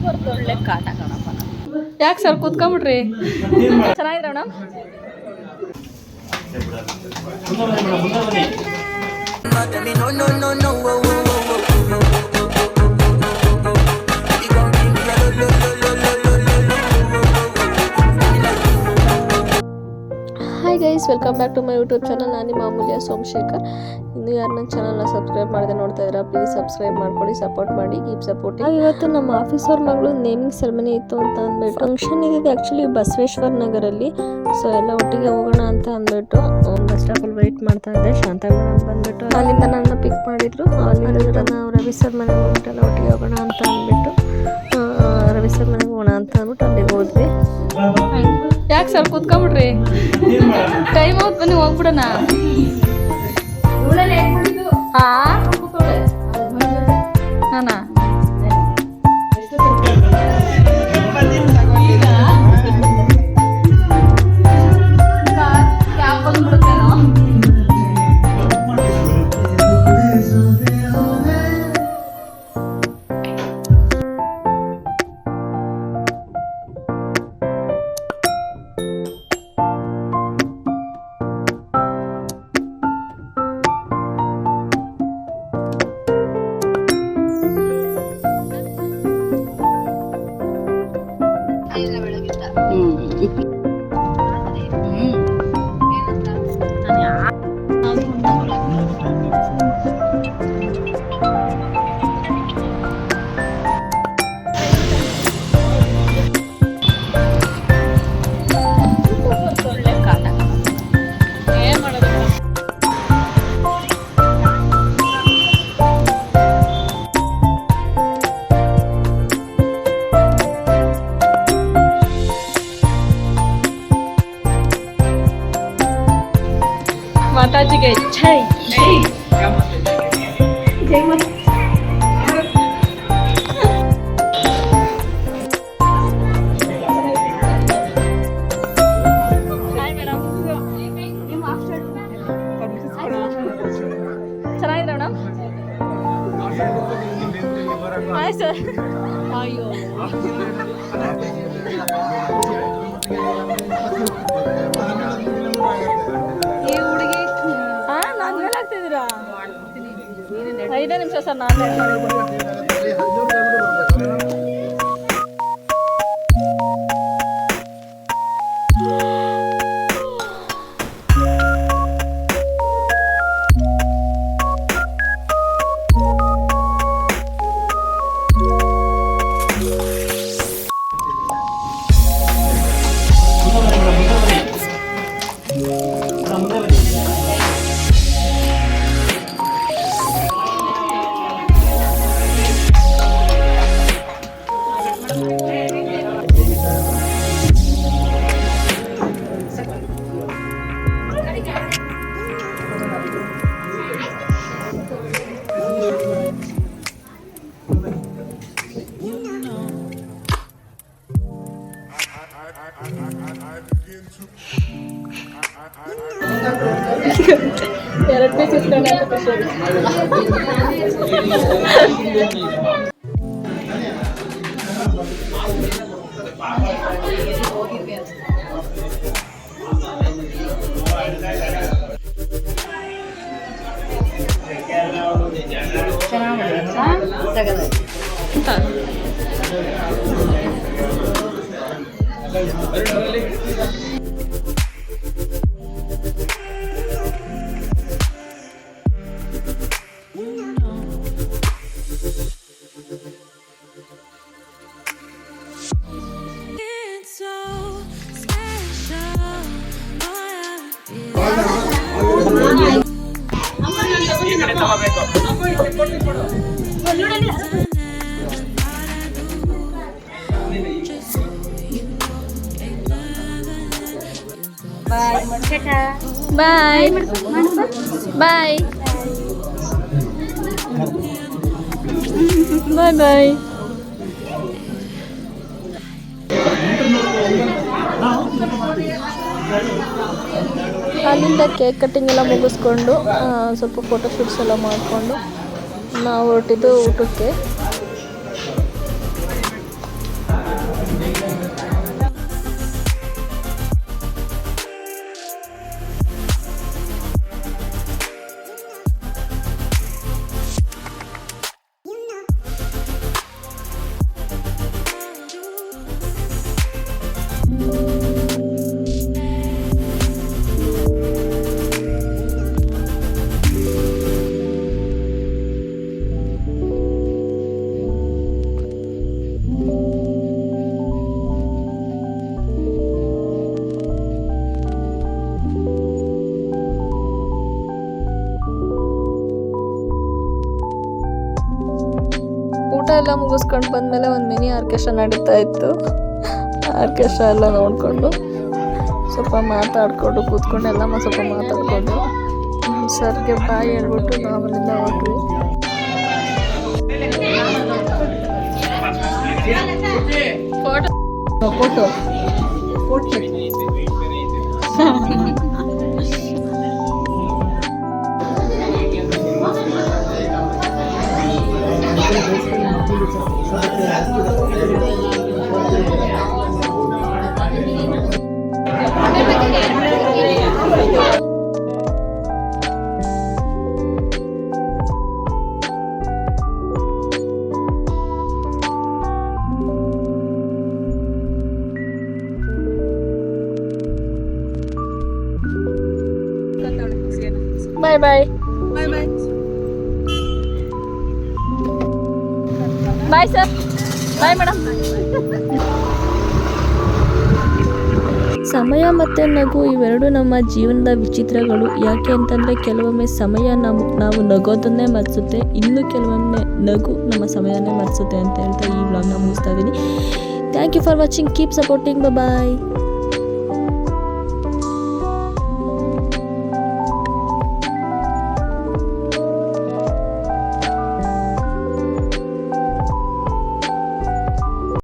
ಒಳ್ಳೆ ಕಾಟ ಕಣಪ್ಪ. ಯಾಕೆ ಸರ್ ಕೂತ್ಕೊಂಬಿಡ್ರಿ? ಚೆನ್ನಾಗಿದ್ರ madam? Hi guys, welcome back to my YouTube channel. ನಾನು ನಿಮ್ಮ ಅಮೂಲ್ಯ ಸೋಮಶೇಖರ್. ಇನ್ನು ಯಾರು ನನ್ನ ಚಾನಲ್ನ ಸಬ್ಸ್ಕ್ರೈಬ್ ಮಾಡದೆ ನೋಡ್ತಾ ಇದ್ದೀರಾ, ಪ್ಲೀಸ್ ಸಬ್ಸ್ಕ್ರೈಬ್ ಮಾಡ್ಕೊಳ್ಳಿ, ಸಪೋರ್ಟ್ ಮಾಡಿ, ಕೀಪ್ ಸಪೋರ್ಟಿಂಗ್. ಇವತ್ತು ನಮ್ಮ ಆಫೀಸರ್ ಮಗಳು ನೇಮಿಂಗ್ ಸೆರೆಮನಿ ಇತ್ತು ಅಂತ ಅಂದ್ಬಿಟ್ಟು ಫಂಕ್ಷನ್ ಇದ್ದಿದ್ದು ಆ್ಯಕ್ಚುಲಿ ಬಸವೇಶ್ವರ ನಗರಲ್ಲಿ. ಸೊ ಎಲ್ಲ ಒಟ್ಟಿಗೆ ಹೋಗೋಣ ಅಂತ ಅಂದ್ಬಿಟ್ಟು ಬಸ್ ಸ್ಟಾಪಲ್ಲಿ ವೆಯ್ಟ್ ಮಾಡ್ತಾ ಇದ್ದೆ. ಶಾಂತ ಮೇಡಮ್ ಬಂದ್ಬಿಟ್ಟು ಅಲ್ಲಿಂದ ನನ್ನ ಪಿಕ್ ಮಾಡಿದ್ರು. ಅಲ್ಲಿಂದ ನಾವು ರವಿ ಸರ್ ಮನೆಗೆ ಹೋಗ್ಬಿಟ್ಟು ಎಲ್ಲ ಒಟ್ಟಿಗೆ ಹೋಗೋಣ ಅಂತ ಅಂದ್ಬಿಟ್ಟು ರವಿ ಸರ್ ಮನೆಗೆ ಹೋಗೋಣ ಅಂತ ಅಂದ್ಬಿಟ್ಟು ಅಲ್ಲಿಗೆ ಹೋದ್ವಿ. ಯಾಕೆ ಸರ್ ಕೂತ್ಕೊಂಬಿಡ್ರಿ? ಟೈಮ್ out, ಬನ್ನಿ ಹೋಗ್ಬಿಡೋಣ. ಹಾನಾ ಮಾತಾಜಿಗೆ ಜೈ ಜೈ ಜೈ ಮಾತಾ. ಚೆನ್ನಾಗಿದ್ರ ಮೇಡಮ್? ಆಯ್ತು ಸರ್. ಅಯ್ಯೋ ಐದೇ ನಿಮಿಷ ಸರ್, ನಾನು ಎರಡು ಪೀಸ್ ಇಸ್ಕೊಂಡೆ ಅಂತ ಖುಷಿ. ಬಾಯ್ ಬಾಯ್ ಬಾಯ್ ಬಾಯ್. ಅಲ್ಲಿಂದ ಕೇಕ್ ಕಟ್ಟಿಂಗ್ ಎಲ್ಲ ಮುಗಿಸ್ಕೊಂಡು ಸ್ವಲ್ಪ ಫೋಟೋ ಶೂಟ್ಸ್ ಎಲ್ಲ ಮಾಡಿಕೊಂಡು ನಾವು ಹೊರಟಿದ್ದು ಊಟಕ್ಕೆ. ಎಲ್ಲ ಮುಗಿಸ್ಕೊಂಡು ಬಂದಮೇಲೆ ಒಂದು ಮಿನಿ ಆರ್ಕೆಸ್ಟ್ರಾ ನಡೀತಾ ಇತ್ತು. ಆರ್ಕೆಸ್ಟ್ರಾ ಎಲ್ಲ ನೋಡಿಕೊಂಡು ಸ್ವಲ್ಪ ಮಾತಾಡಿಕೊಂಡು ಕೂತ್ಕೊಂಡು ಎಲ್ಲ ಸ್ವಲ್ಪ ಮಾತಾಡಿಕೊಂಡು ಸರ್ಗೆ ಬಾಯ್ ಹೇಳ್ಬಿಟ್ಟು ನಾವು ಅಲ್ಲಿಂದ ಹೊರಟ್ವಿ. ಫೋಟೋ ಬಾಯ್ ಬಾಯ್ ಬಾಯ್ ಬಾಯ್ ಬಾಯ್ ಸರ್ ಬಾಯ್ ಮೇಡಮ್. ಸಮಯ ಮತ್ತು ನಗು ಇವೆರಡು ನಮ್ಮ ಜೀವನದ ವಿಚಿತ್ರಗಳು. ಯಾಕೆ ಅಂತಂದರೆ ಕೆಲವೊಮ್ಮೆ ಸಮಯ ನಾವು ನಗೋದನ್ನೇ ಮರೆಸುತ್ತೆ, ಇನ್ನು ಕೆಲವೊಮ್ಮೆ ನಗು ನಮ್ಮ ಸಮಯನೇ ಮರೆಸುತ್ತೆ ಅಂತ ಹೇಳ್ತಾ ಈ ವ್ಲಾಗ್ನ ಮುಗಿಸ್ತಾ ಇದ್ದೀನಿ. Thank you for watching. Keep supporting. Bye.